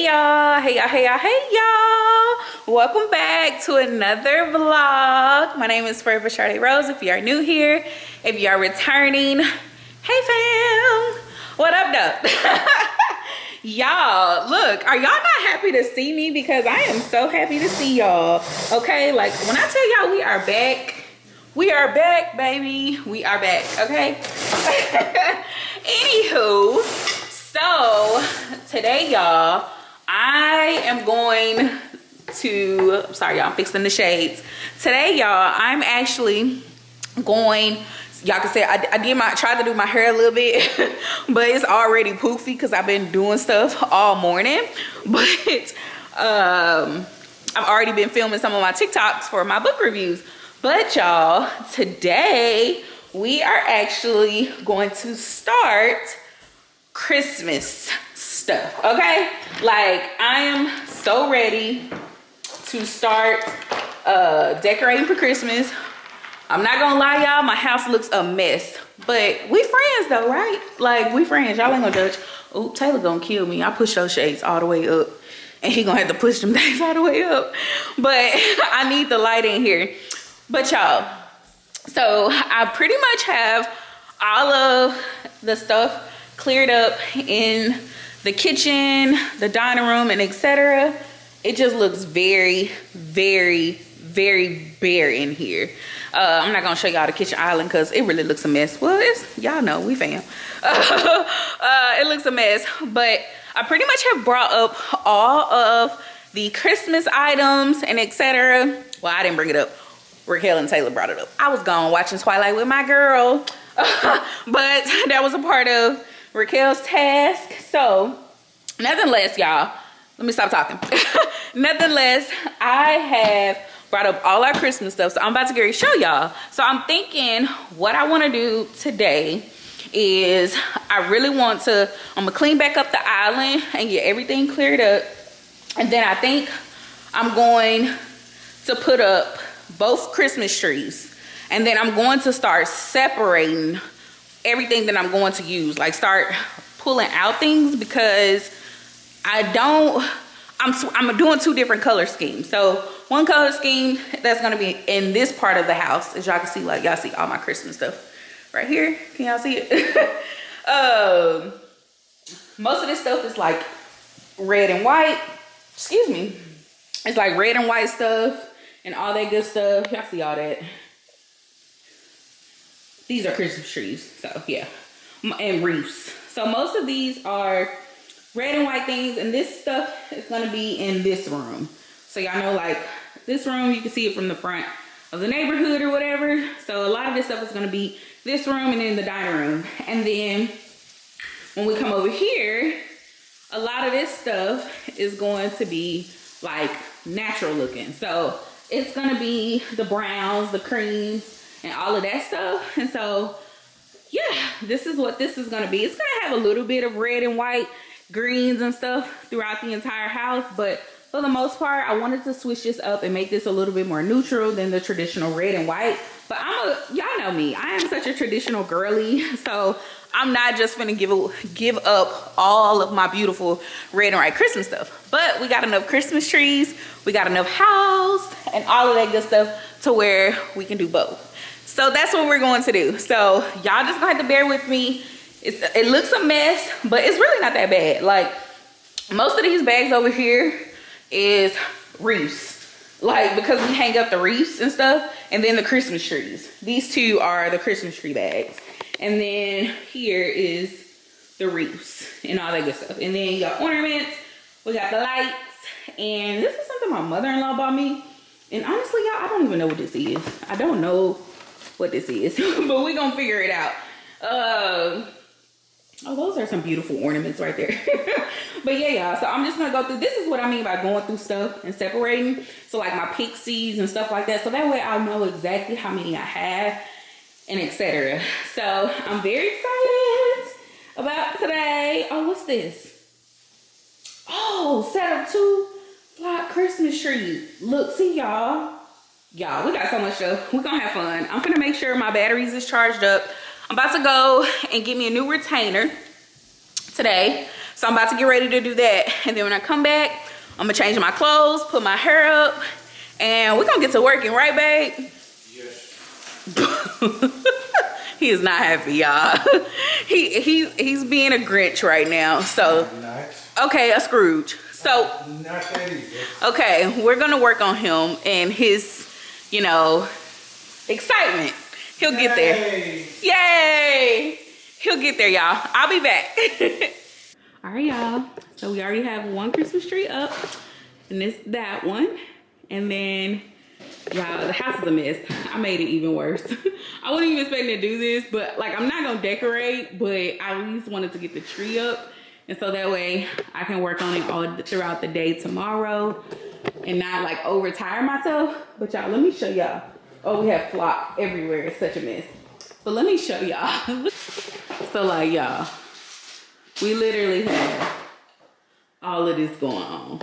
y'all, hey y'all, welcome back to another vlog. My name is Forever Charlotte Rose. If you are new here, if you are returning, hey fam, what up though? Y'all, look, are y'all not happy to see me? Because I am so happy to see y'all. Okay, like when I tell y'all we are back, baby, we are back. Okay. Anywho, so today y'all, I am going to, sorry y'all, I'm fixing the shades. Today y'all, I'm actually going, y'all can say I tried to do my hair a little bit, but it's already poofy because I've been doing stuff all morning. But I've already been filming some of my TikToks for my book reviews. But y'all, today we are actually going to start Christmas stuff, okay? Like, I am so ready to start decorating for Christmas. I'm not gonna lie, y'all, my house looks a mess, but we friends though, right? Like, we friends, y'all ain't gonna judge. Oh, Taylor gonna kill me. I push those shades all the way up, and he gonna have to push them things all the way up. But I need the light in here. But y'all, so I pretty much have all of the stuff cleared up in the kitchen, the dining room, and etc. It just looks very, very, very bare in here. I'm not gonna show y'all the kitchen island because it really looks a mess. Well, y'all know we fam. It looks a mess, but I pretty much have brought up all of the Christmas items and etc. Well, I didn't bring it up. Raquel and Taylor brought it up. I was gone watching Twilight with my girl, but that was a part of Raquel's task. So, nonetheless, y'all, let me stop talking. Nonetheless, I have brought up all our Christmas stuff, so I'm about to get ready to show y'all. So I'm thinking what I want to do today is I'm gonna clean back up the island and get everything cleared up. And then I think I'm going to put up both Christmas trees. And then I'm going to start separating everything that I'm going to use. Like, start pulling out things because I'm doing two different color schemes. So one color scheme that's gonna be in this part of the house, as y'all can see, like y'all see all my Christmas stuff right here. Can y'all see it? Most of this stuff is like red and white. Excuse me. It's like red and white stuff and all that good stuff. Y'all see all that. These are Christmas trees, so yeah, and wreaths. So most of these are red and white things, and this stuff is gonna be in this room. So y'all know, like this room, you can see it from the front of the neighborhood or whatever. So a lot of this stuff is gonna be this room and in the dining room. And then when we come over here, a lot of this stuff is going to be like natural looking. So it's gonna be the browns, the creams, and all of that stuff. And so yeah, this is what this is gonna be. It's gonna have a little bit of red and white, greens and stuff throughout the entire house, but for the most part, I wanted to switch this up and make this a little bit more neutral than the traditional red and white. But y'all know me, I am such a traditional girly, so I'm not just gonna give up all of my beautiful red and white Christmas stuff. But we got enough Christmas trees, we got enough house, and all of that good stuff to where we can do both. So that's what we're going to do. So y'all just gonna have to bear with me. It looks a mess, but it's really not that bad. Like, most of these bags over here is wreaths. Like, because we hang up the wreaths and stuff, and then the Christmas trees. These two are the Christmas tree bags. And then here is the wreaths and all that good stuff. And then you got ornaments, we got the lights, and this is something my mother-in-law bought me. And honestly, y'all, I don't even know what this is. I don't know what this is, but we're gonna figure it out. Oh, those are some beautiful ornaments right there. But yeah, y'all, so I'm just gonna go through, this is what I mean by going through stuff and separating. So like my pixies and stuff like that. So that way I'll know exactly how many I have and etc. So I'm very excited about today. Oh, what's this? Oh, set of 2 flat Christmas trees. Look, see y'all. Y'all, we got so much stuff. We're gonna have fun. I'm gonna make sure my batteries is charged up. I'm about to go and get me a new retainer today. So I'm about to get ready to do that. And then when I come back, I'm gonna change my clothes, put my hair up, and we're gonna get to working, right, babe? Yes. He is not happy, y'all. He's being a Grinch right now. So, okay, a Scrooge. So, not that easy. Okay, we're gonna work on him and his, you know, excitement. He'll get there. Yay! He'll get there, y'all. I'll be back. All right, y'all. So we already have one Christmas tree up, and it's that one. And then, y'all, the house is a mess. I made it even worse. I wasn't even expecting to do this, but like, I'm not gonna decorate, but I at least wanted to get the tree up. And so that way I can work on it all throughout the day tomorrow and not like overtire myself. But y'all, let me show y'all. Oh, we have flock everywhere. It's such a mess. But let me show y'all. So like, y'all, we literally have all of this going on.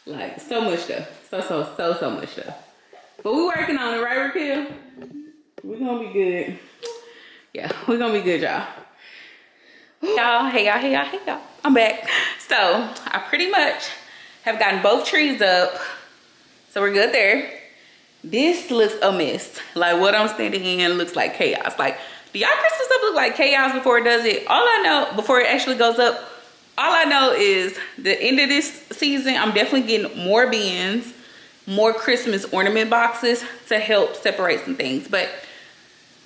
Like, so much stuff. So much stuff. But we're working on it, right, Raquel? We're gonna be good. Yeah, we're gonna be good, y'all. Y'all, hey y'all. I'm back. So I pretty much have gotten both trees up. So we're good there. This looks a mess. Like, what I'm standing in looks like chaos. Like, do y'all Christmas stuff look like chaos before it does it? All I know, before it actually goes up, all I know is the end of this season, I'm definitely getting more bins, more Christmas ornament boxes to help separate some things. But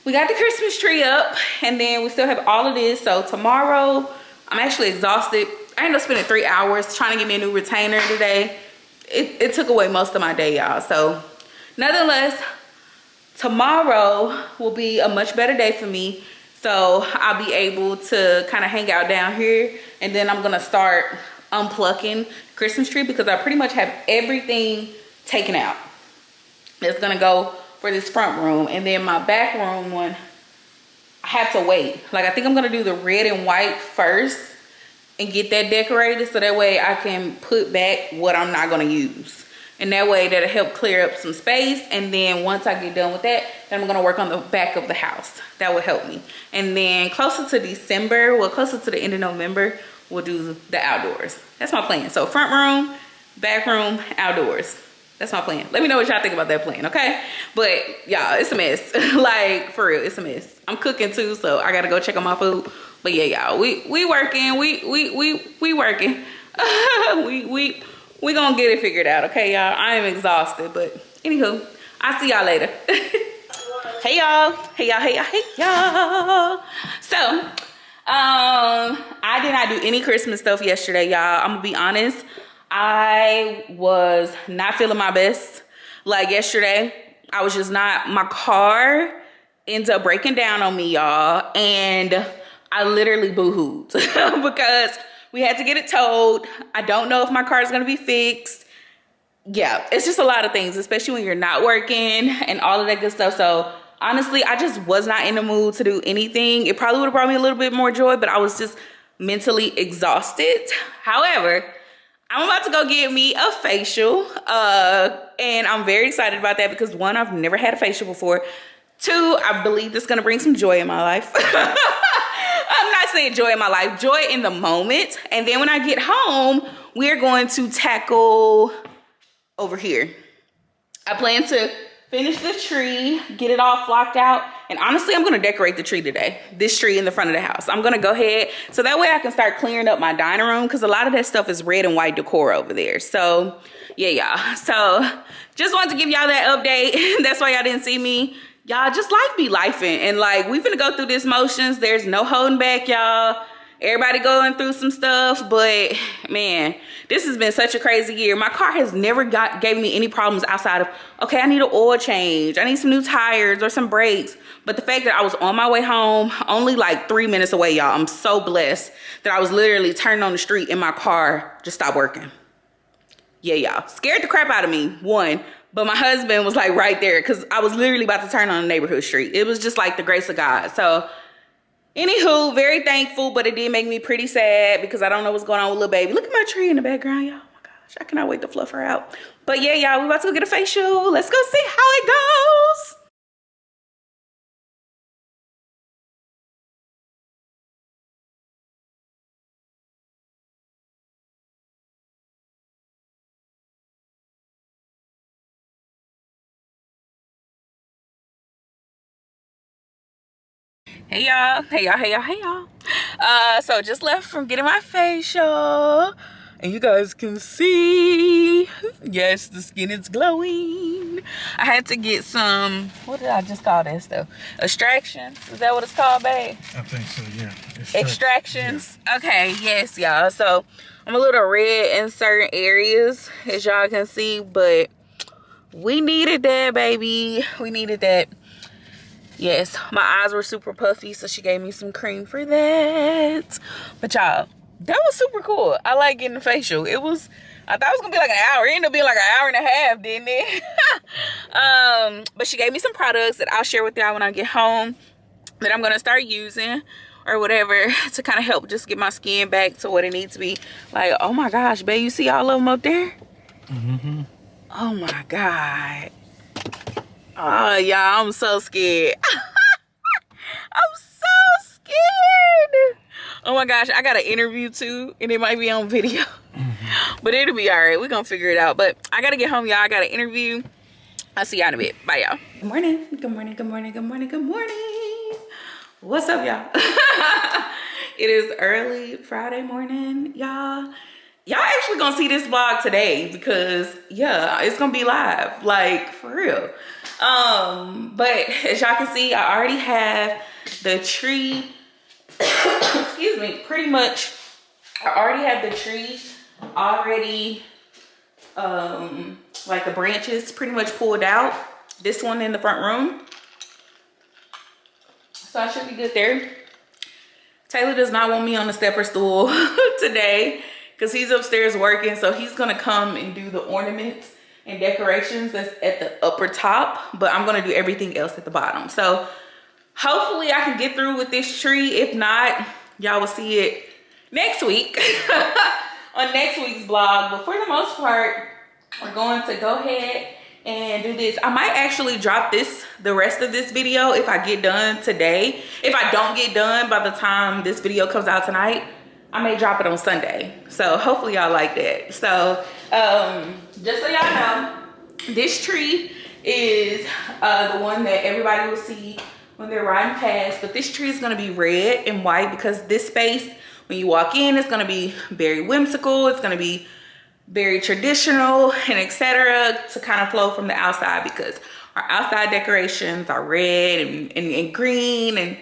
we got the Christmas tree up, and then we still have all of this. So tomorrow, I'm actually exhausted. I ended up spending 3 hours trying to get me a new retainer today. It took away most of my day, y'all. So nonetheless, tomorrow will be a much better day for me. So I'll be able to kind of hang out down here, and then I'm gonna start unplugging Christmas tree because I pretty much have everything taken out. It's gonna go for this front room, and then my back room one, I have to wait. Like, I think I'm gonna do the red and white first and get that decorated so that way I can put back what I'm not gonna use. And that way that'll help clear up some space. And then once I get done with that, then I'm gonna work on the back of the house. That will help me. And then closer to December, well, closer to the end of November, we'll do the outdoors. That's my plan. So front room, back room, outdoors. That's my plan. Let me know what y'all think about that plan, okay? But y'all, it's a mess. Like, for real, it's a mess. I'm cooking too, so I gotta go check on my food. But yeah, y'all, we working. We working. We gonna get it figured out, okay, y'all? I am exhausted, but anywho, I'll see y'all later. Hey y'all. So, I did not do any Christmas stuff yesterday, y'all. I'm gonna be honest. I was not feeling my best. Like, yesterday, I was just not. My car ends up breaking down on me, y'all, and I literally boo-hooed because we had to get it towed. I don't know if my car is gonna be fixed. Yeah, it's just a lot of things, especially when you're not working and all of that good stuff. So honestly, I just was not in the mood to do anything. It probably would have brought me a little bit more joy, but I was just mentally exhausted. However, I'm about to go get me a facial, and I'm very excited about that because one, I've never had a facial before. Two, I believe this is gonna bring some joy in my life. I'm not saying joy in my life, joy in the moment. And then when I get home, we're going to tackle over here. I plan to finish the tree, get it all flocked out. And honestly, I'm gonna decorate the tree today. This tree in the front of the house. I'm gonna go ahead, so that way I can start clearing up my dining room because a lot of that stuff is red and white decor over there. So yeah, y'all. So just wanted to give y'all that update. That's why y'all didn't see me. Y'all, just life be lifing, and like, we finna go through this motions. There's no holding back, y'all. Everybody going through some stuff, but man, this has been such a crazy year. My car has never gave me any problems outside of, okay, I need an oil change, I need some new tires or some brakes. But the fact that I was on my way home, only like 3 minutes away, y'all, I'm so blessed that I was literally turning on the street and my car just stopped working. Yeah, y'all, scared the crap out of me, one. But my husband was like right there because I was literally about to turn on a neighborhood street. It was just like the grace of God. So anywho, very thankful, but it did make me pretty sad because I don't know what's going on with little baby. Look at my tree in the background, y'all. Oh my gosh, I cannot wait to fluff her out. But yeah, y'all, we about to go get a facial. Let's go see how it goes. Hey y'all, hey y'all, hey y'all, hey y'all. So just left from getting my facial, and you guys can see, yes, the skin is glowing. I had to get some, what did I just call this though? Extractions, is that what it's called, babe? I think so, yeah. Extractions, yeah. Okay, yes, y'all. So I'm a little red in certain areas, as y'all can see, but we needed that, baby. We needed that. Yes, my eyes were super puffy, so she gave me some cream for that. But y'all, that was super cool. I like getting the facial. It was, I thought it was gonna be like an hour. It ended up being like an hour and a half, didn't it? But she gave me some products that I'll share with y'all when I get home that I'm gonna start using or whatever to kind of help just get my skin back to what it needs to be. Like, oh my gosh, babe, you see all of them up there? Mm-hmm. Oh my God. Oh, y'all, I'm so scared. I'm so scared. Oh my gosh, I got an interview too, and it might be on video. But it'll be all right. We're gonna figure it out. But I gotta get home, y'all. I got an interview. I'll see y'all in a bit. Bye, y'all. Good morning. Good morning. Good morning. Good morning. Good morning. What's up, y'all? It is early Friday morning, y'all. Y'all actually gonna see this vlog today because yeah, it's gonna be live, like for real. But as y'all can see, I already have the tree excuse me, pretty much I already have the tree already like the branches pretty much pulled out. This one in the front room, so I should be good there. Taylor does not want me on the stepper stool today because he's upstairs working, so he's gonna come and do the ornaments and decorations that's at the upper top, but I'm gonna do everything else at the bottom. So hopefully I can get through with this tree. If not, y'all will see it next week on next week's vlog. But for the most part, we're going to go ahead and do this. I might actually drop the rest of this video if I get done today. If I don't get done by the time this video comes out tonight, I may drop it on Sunday. So hopefully y'all like that. So just so y'all know, this tree is the one that everybody will see when they're riding past. But this tree is gonna be red and white because this space, when you walk in, it's gonna be very whimsical. It's gonna be very traditional and etc. to kind of flow from the outside because our outside decorations are red and green and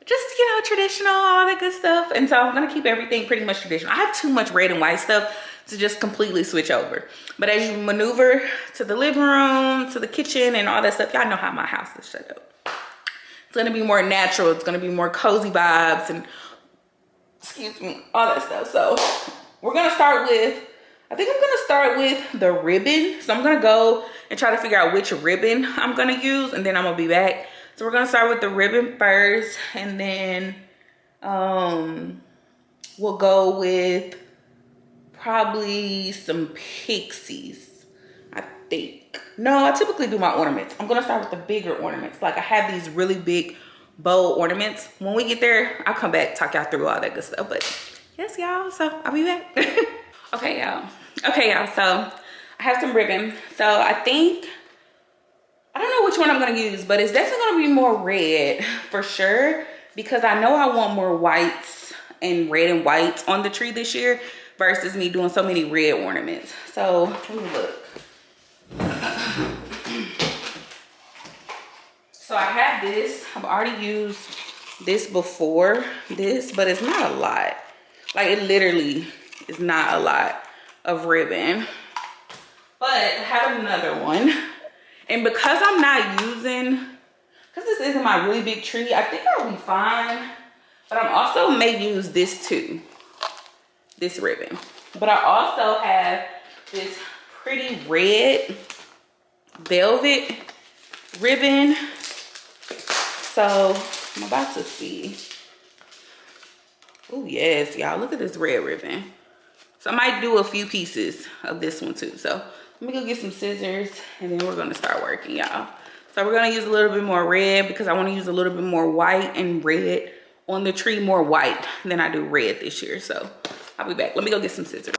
just, you know, traditional, all that good stuff. And so I'm gonna keep everything pretty much traditional. I have too much red and white stuff to just completely switch over. But as you maneuver to the living room, to the kitchen and all that stuff, y'all know how my house is set up. It's gonna be more natural. It's gonna be more cozy vibes and, excuse me, all that stuff. So we're gonna start with, I think I'm gonna start with the ribbon. So I'm gonna go and try to figure out which ribbon I'm gonna use, and then I'm gonna be back. So we're gonna start with the ribbon first, and then we'll go with probably some pixies, I think. No, I typically do my ornaments. I'm gonna start with the bigger ornaments. Like I have these really big bold ornaments. When we get there, I'll come back, talk y'all through all that good stuff. But yes, y'all, so I'll be back. Okay, y'all, so I have some ribbon. So I think, I don't know which one I'm gonna use, but it's definitely gonna be more red for sure, because I know I want more whites and red and whites on the tree this year versus me doing so many red ornaments. So let me look. So I have this, I've already used this before this, but it's not a lot. Like it literally is not a lot of ribbon. But I have another one. And because I'm not using, because this isn't my really big tree, I think I'll be fine. But I'm also may use this too, this ribbon. But I also have this pretty red velvet ribbon. So I'm about to see. Oh yes, y'all, look at this red ribbon. So I might do a few pieces of this one too. So let me go get some scissors and then we're gonna start working, y'all. So we're gonna use a little bit more red because I wanna use a little bit more white and red on the tree, more white than I do red this year. So I'll be back. Let me go get some scissors.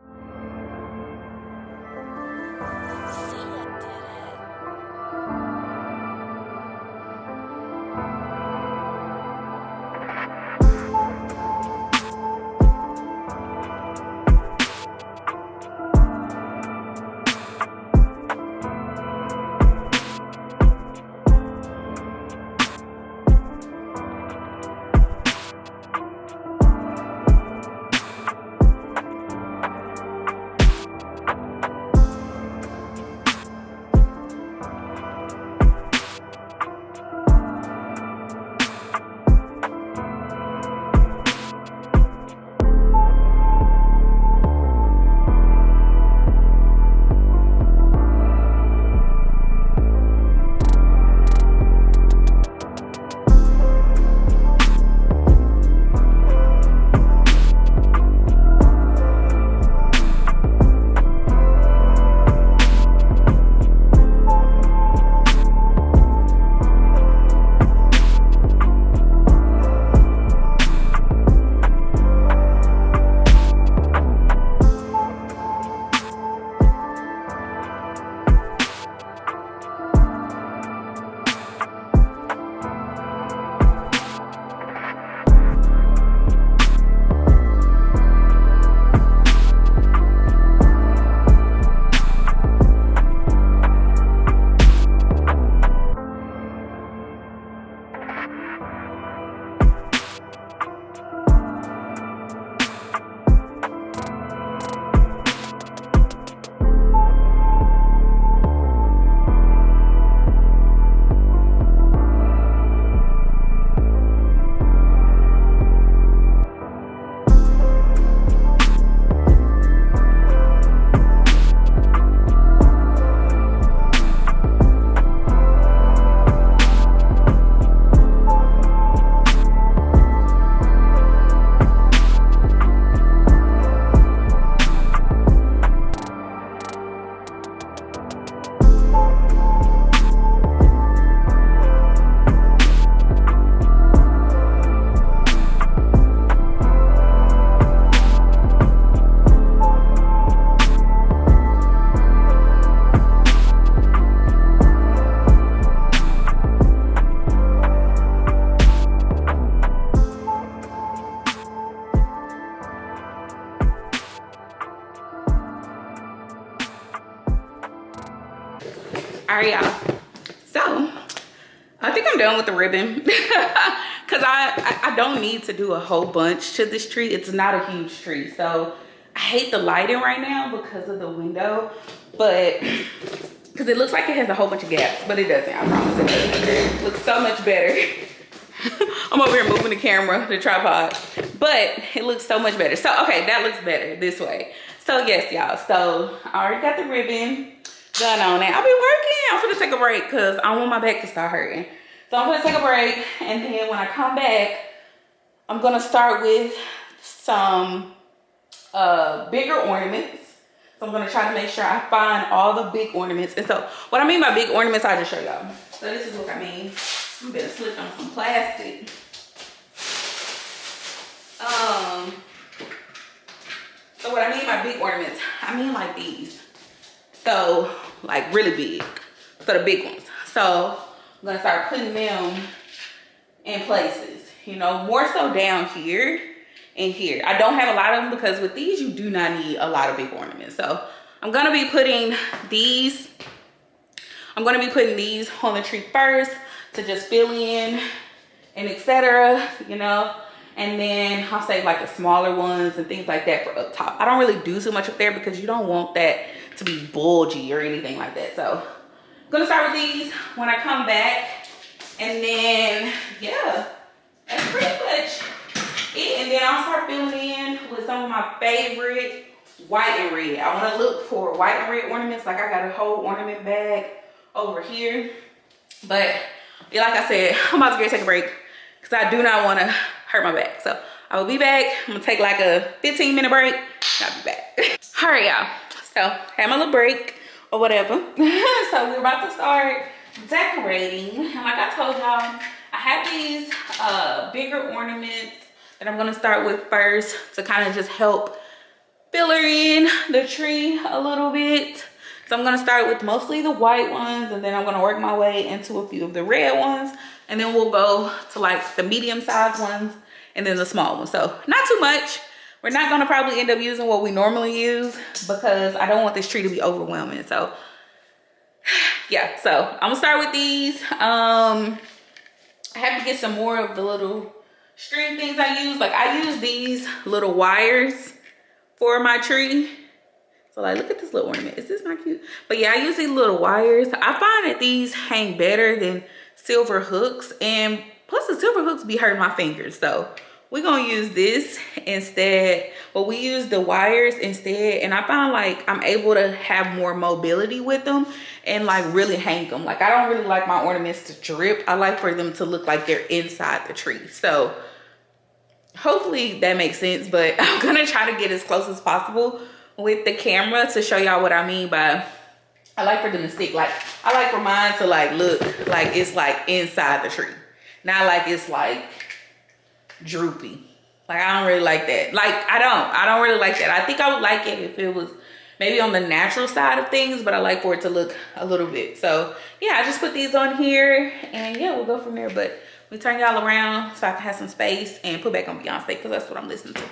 right, y'all. So I think I'm done with the ribbon because I don't need to do a whole bunch to this tree. It's not a huge tree, so I hate the lighting right now because of the window, but because it looks like it has a whole bunch of gaps, but it doesn't. I promise it doesn't. It looks so much better. I'm over here moving the camera, the tripod, but it looks so much better. So okay, that looks better this way. So yes, y'all. So I already got the ribbon done on it. I've been working. I'm gonna take a break because I want my back to start hurting. So I'm gonna take a break, and then when I come back, I'm gonna start with some bigger ornaments. So I'm gonna try to make sure I find all the big ornaments. And so what I mean by big ornaments, I'll just show y'all. So this is what I mean. I'm gonna slip on some plastic. So what I mean by big ornaments, I mean like these. So like really big. So the big ones. So I'm gonna start putting them in places, you know, more so down here and here. I don't have a lot of them because with these, you do not need a lot of big ornaments. So I'm gonna be putting these, on the tree first to just fill in and etc., you know, and then I'll save like the smaller ones and things like that for up top. I don't really do too much up there because you don't want that to be bulgy or anything like that. So I'm gonna start with these when I come back, and then yeah, that's pretty much it. And then I'll start filling in with some of my favorite white and red. I want to look for white and red ornaments. Like I got a whole ornament bag over here, but yeah, like I said, I'm about to take a break because I do not want to hurt my back. So I will be back. I'm gonna take like a 15-minute break. I'll be back. All right, y'all. So had my little break or whatever. So we're about to start decorating. And like I told y'all, I have these bigger ornaments that I'm gonna start with first to kind of just help filler in the tree a little bit. So I'm gonna start with mostly the white ones, and then I'm gonna work my way into a few of the red ones, and then we'll go to like the medium-sized ones and then the small ones. So not too much. We're not gonna probably end up using what we normally use because I don't want this tree to be overwhelming. So yeah, so I'm gonna start with these. I have to get some more of the little string things I use. Like I use these little wires for my tree. So like, look at this little ornament. Is this not cute? But yeah, I use these little wires. I find that these hang better than silver hooks, and plus the silver hooks be hurting my fingers. So we're gonna use this instead. Well, we use the wires instead, and I find like I'm able to have more mobility with them and like really hang them. Like I don't really like my ornaments to drip. I like for them to look like they're inside the tree. So hopefully that makes sense, but I'm gonna try to get as close as possible with the camera to show y'all what I mean by I like for them to stick. Like I like for mine to like look like it's like inside the tree, not like it's like droopy. Like I don't really like that. Like I don't really like that. I think I would like it if it was maybe on the natural side of things, but I like for it to look a little bit. So yeah, I just put these on here, and yeah, we'll go from there. But we turn y'all around so I can have some space and put back on Beyonce because that's what I'm listening to.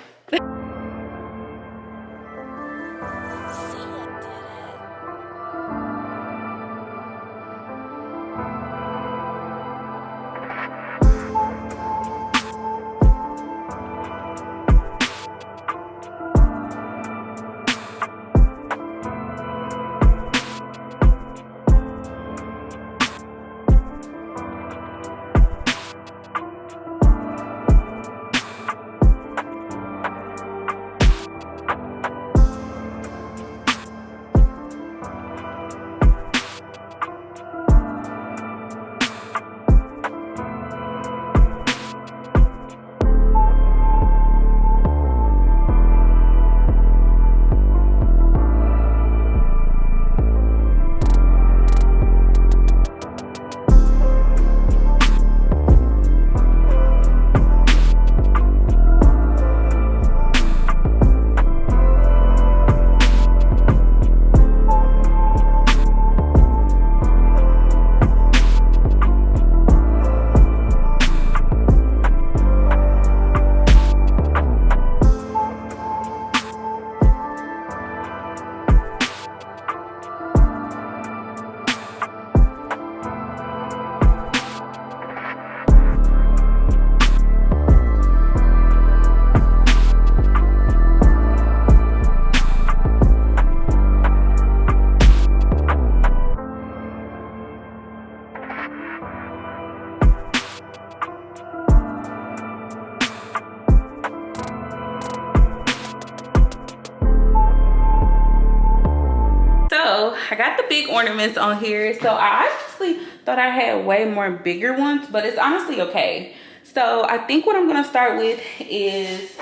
got the big ornaments on here. So I honestly thought I had way more bigger ones, but it's honestly okay. So I think what I'm gonna start with is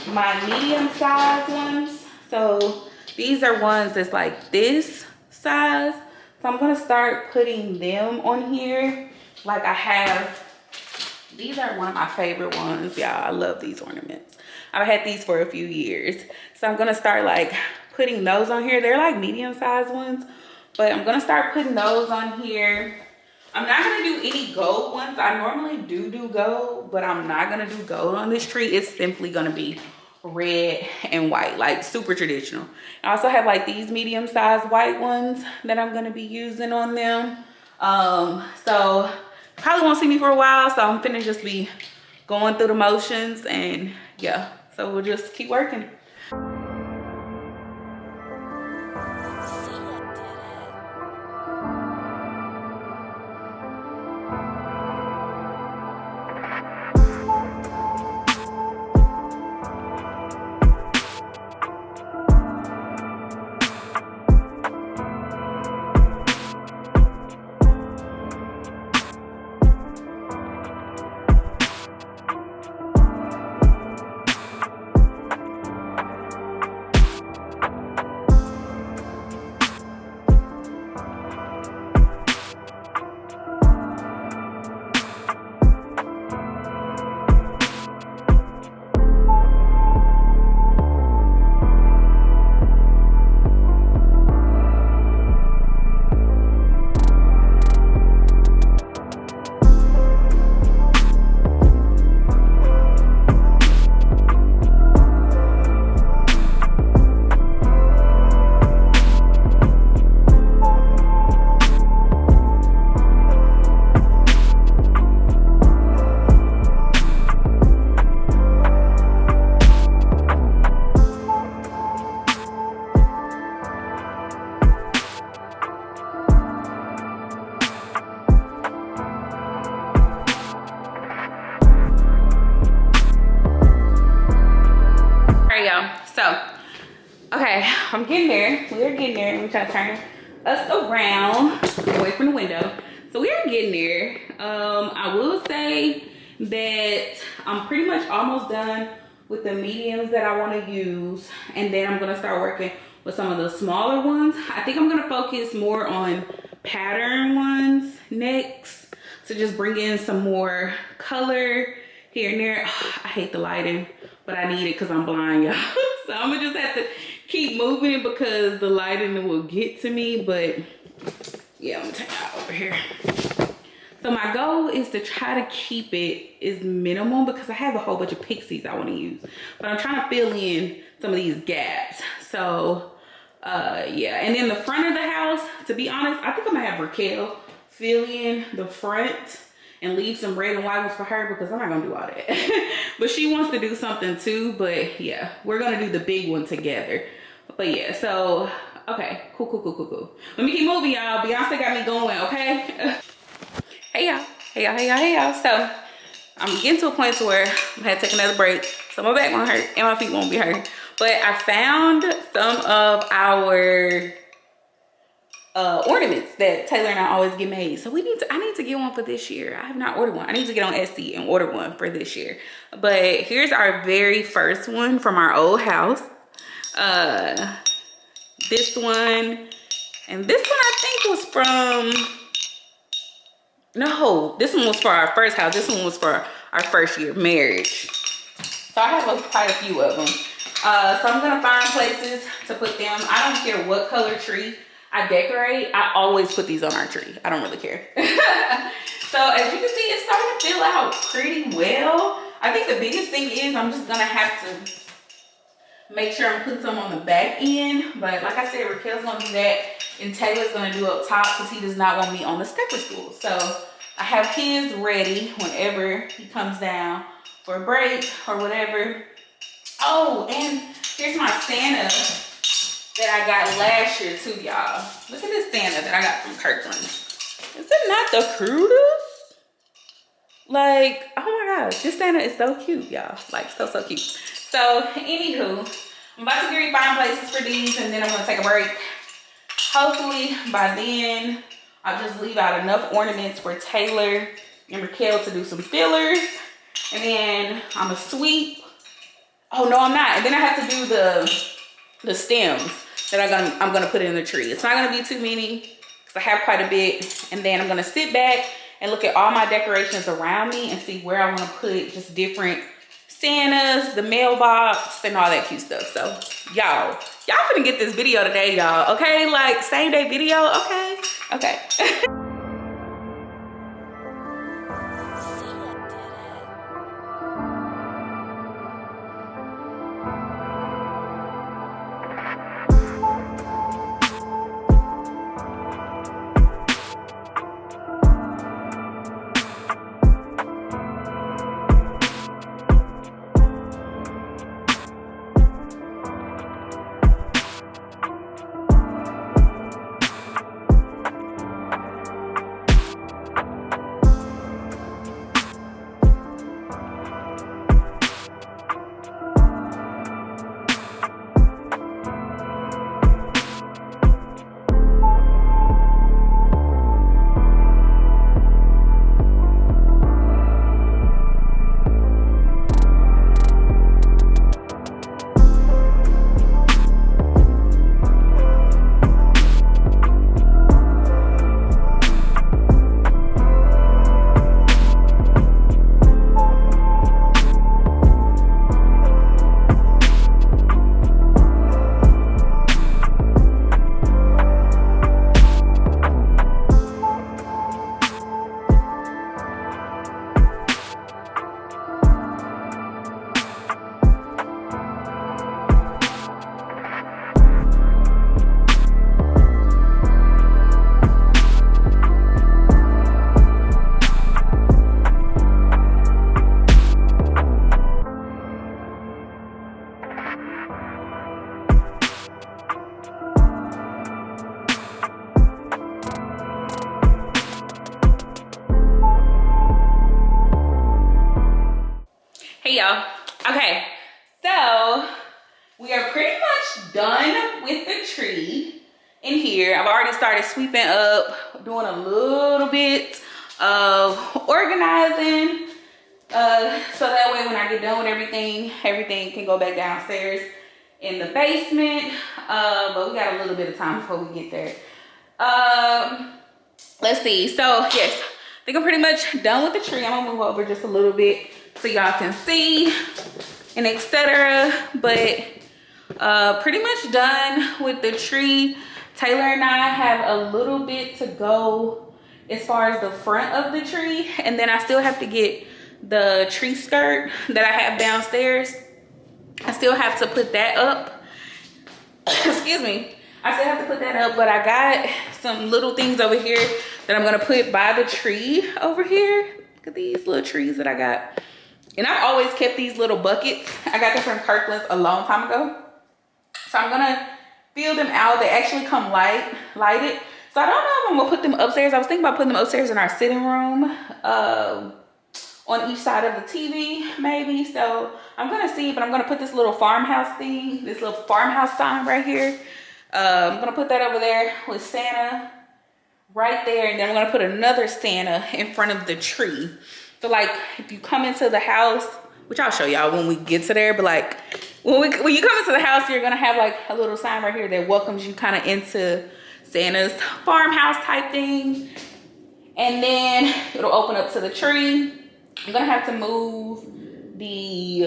my medium size ones. So these are ones that's like this size. So I'm gonna start putting them on here. Like I have, these are one of my favorite ones, y'all. I love these ornaments. I've had these for a few years. So I'm gonna start like putting those on here. They're like medium sized ones, but I'm gonna start putting those on here. I'm not gonna do any gold ones. I normally do gold, but I'm not gonna do gold on this tree. It's simply gonna be red and white, like super traditional. I also have like these medium sized white ones that I'm gonna be using on them. So probably won't see me for a while, so I'm finna just be going through the motions, and yeah, so we'll just keep working. Okay, I'm getting there. We're getting there. Let me try to turn us around away from the window. So we are getting there. I will say that I'm pretty much almost done with the mediums that I want to use, and then I'm gonna start working with some of the smaller ones. I think I'm gonna focus more on pattern ones next to just bring in some more color here and there. I hate the lighting, but I need it because I'm blind, y'all. So I'm gonna just have to keep moving because the lighting will get to me. But yeah, I'm gonna take it over here. So my goal is to try to keep it as minimal because I have a whole bunch of pixies I want to use, but I'm trying to fill in some of these gaps. So yeah, and then the front of the house, to be honest, I think I'm gonna have Raquel fill in the front and leave some red and white ones for her because I'm not gonna do all that. But she wants to do something too. But yeah, we're gonna do the big one together. But yeah, so okay, cool. Let me keep moving, y'all. Beyonce got me going, okay? Hey y'all. So I'm getting to a point to where I had to take another break, so my back won't hurt and my feet won't be hurt. But I found some of our ornaments that Taylor and I always get made. So I need to get one for this year. I have not ordered one. I need to get on Etsy and order one for this year. But here's our very first one from our old house. This one, and this one I think was from, no, this one was for our first house. This one was for our first year of marriage. So I have quite a few of them. So I'm gonna find places to put them. I don't care what color tree I decorate, I always put these on our tree. I don't really care. So as you can see, it's starting to fill out pretty well. I think the biggest thing is I'm just gonna have to make sure I'm putting some on the back end. But like I said, Raquel's gonna do that and Taylor's gonna do up top because he does not want me on the stepper stool. So I have his ready whenever he comes down for a break or whatever. Oh, and here's my Santa that I got last year too, y'all. Look at this Santa that I got from Kirkland. Is it not the cutest? Like, oh my gosh, this Santa is so cute, y'all. Like, so cute. So, anywho, I'm about to get find places for these and then I'm gonna take a break. hopefully by then I'll just leave out enough ornaments for Taylor and Raquel to do some fillers. And then I'm gonna sweep. Oh no, I'm not. And then I have to do the stems that I'm gonna put in the tree. It's not gonna be too many because I have quite a bit. And then I'm gonna sit back and look at all my decorations around me and see where I wanna put just different Santas, the mailbox, and all that cute stuff. So y'all finna get this video today, y'all. Okay, like same day video. Okay. Hey y'all. Okay, so we are pretty much done with the tree in here. I've already started sweeping up, doing a little bit of organizing, so that way when I get done with everything can go back downstairs in the basement. But we got a little bit of time before we get there. Let's see. So yes, I think I'm pretty much done with the tree. I'm gonna move over just a little bit so y'all can see and etc. But pretty much done with the tree. Taylor and I have a little bit to go as far as the front of the tree, and then I still have to get the tree skirt that I have downstairs. I still have to put that up. Excuse me. I still have to put that up, but I got some little things over here that I'm gonna put by the tree over here. Look at these little trees that I got. And I've always kept these little buckets. I got them from Kirkland's a long time ago. So I'm gonna fill them out. They actually come lighted. So I don't know if I'm gonna put them upstairs. I was thinking about putting them upstairs in our sitting room, on each side of the TV, maybe. So I'm gonna see, but I'm gonna put this little farmhouse thing, this little farmhouse sign right here. I'm gonna put that over there with Santa right there, and then I'm gonna put another Santa in front of the tree. So like if you come into the house, which I'll show y'all when we get to there, but like when you come into the house, you're gonna have like a little sign right here that welcomes you kind of into Santa's farmhouse type thing. And then it'll open up to the tree. I'm gonna have to move the,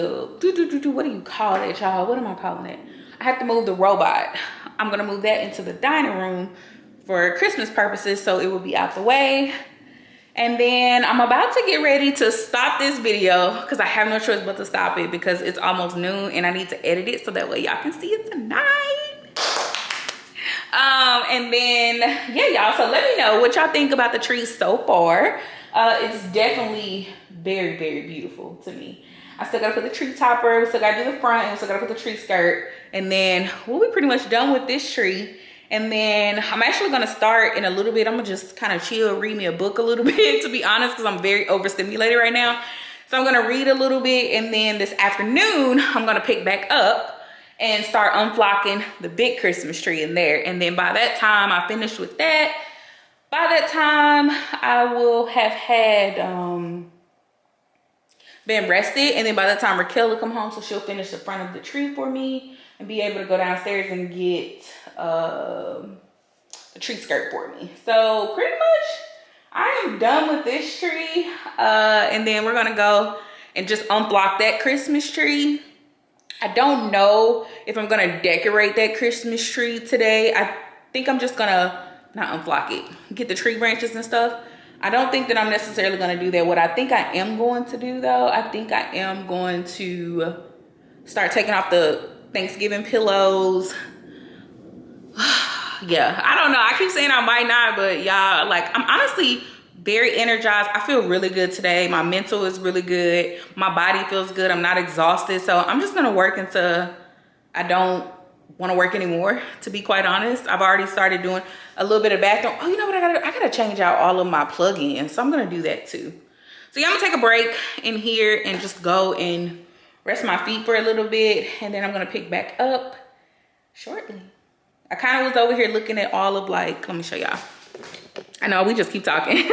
what do you call it, y'all? What am I calling it? I have to move the robot. I'm gonna move that into the dining room for Christmas purposes, so it will be out the way. And then I'm about to get ready to stop this video because I have no choice but to stop it because it's almost noon and I need to edit it so that way y'all can see it tonight. And then, yeah, y'all, so let me know what y'all think about the tree so far. It's definitely very, very beautiful to me. I still gotta put the tree topper, still gotta do the front, and still gotta put the tree skirt. And then we'll be pretty much done with this tree. And then I'm actually gonna start in a little bit. I'm gonna just kind of chill, read me a book a little bit, to be honest, because I'm very overstimulated right now. So I'm gonna read a little bit, and then this afternoon, I'm gonna pick back up and start unflocking the big Christmas tree in there. And then by that time I finish with that, by that time I will have had been rested, and then by the time Raquel will come home, so she'll finish the front of the tree for me and be able to go downstairs and get the tree skirt for me. So pretty much I am done with this tree, and then we're gonna go and just unblock that Christmas tree. I don't know if I'm gonna decorate that Christmas tree today. I think I'm just gonna not unblock it, get the tree branches and stuff. I don't think that I'm necessarily gonna do that. What I think I am going to do though, I think I am going to start taking off the Thanksgiving pillows. Yeah, I don't know. I keep saying I might not, but y'all, like, I'm honestly very energized. I feel really good today. My mental is really good. My body feels good. I'm not exhausted. So I'm just gonna work until I don't want to work anymore, to be quite honest. I've already started doing a little bit of bathroom. Oh, you know what I gotta do? I gotta change out all of my plug-ins. So I'm gonna do that too. So yeah, I'm gonna take a break in here and just go and rest my feet for a little bit. And then I'm gonna pick back up shortly. I kind of was over here looking at all of, like, let me show y'all. I know we just keep talking.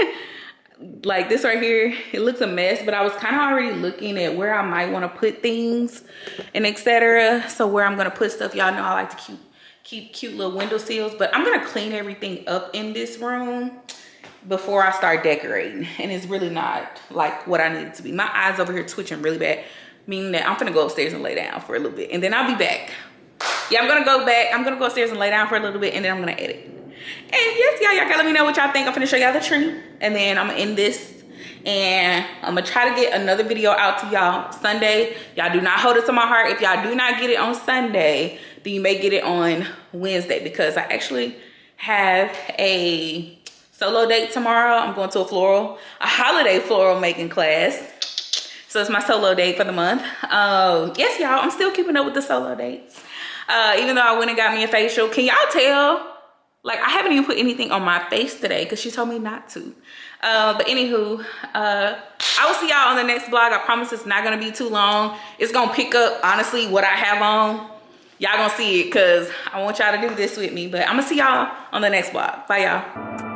Like this right here, it looks a mess, but I was kind of already looking at where I might want to put things and etc. So where I'm going to put stuff, y'all know I like to keep cute little window sills, but I'm going to clean everything up in this room before I start decorating. And it's really not like what I need it to be. My eyes over here twitching really bad, meaning that I'm going to go upstairs and lay down for a little bit, and then I'll be back. Yeah, I'm gonna go back. I'm gonna go upstairs and lay down for a little bit, and then I'm gonna edit. And yes, y'all gotta let me know what y'all think. I'm gonna show y'all the tree, and then I'm gonna end this, and I'm gonna try to get another video out to y'all Sunday. Y'all do not hold it to my heart. If y'all do not get it on Sunday, then you may get it on Wednesday, because I actually have a solo date tomorrow. I'm going to a holiday floral making class. So it's my solo date for the month. Yes, y'all, I'm still keeping up with the solo dates. Even though I went and got me a facial. Can y'all tell? Like, I haven't even put anything on my face today because she told me not to. But anywho, I will see y'all on the next vlog. I promise it's not gonna be too long. It's gonna pick up, honestly, what I have on. Y'all gonna see it because I want y'all to do this with me. But I'm gonna see y'all on the next vlog. Bye, y'all.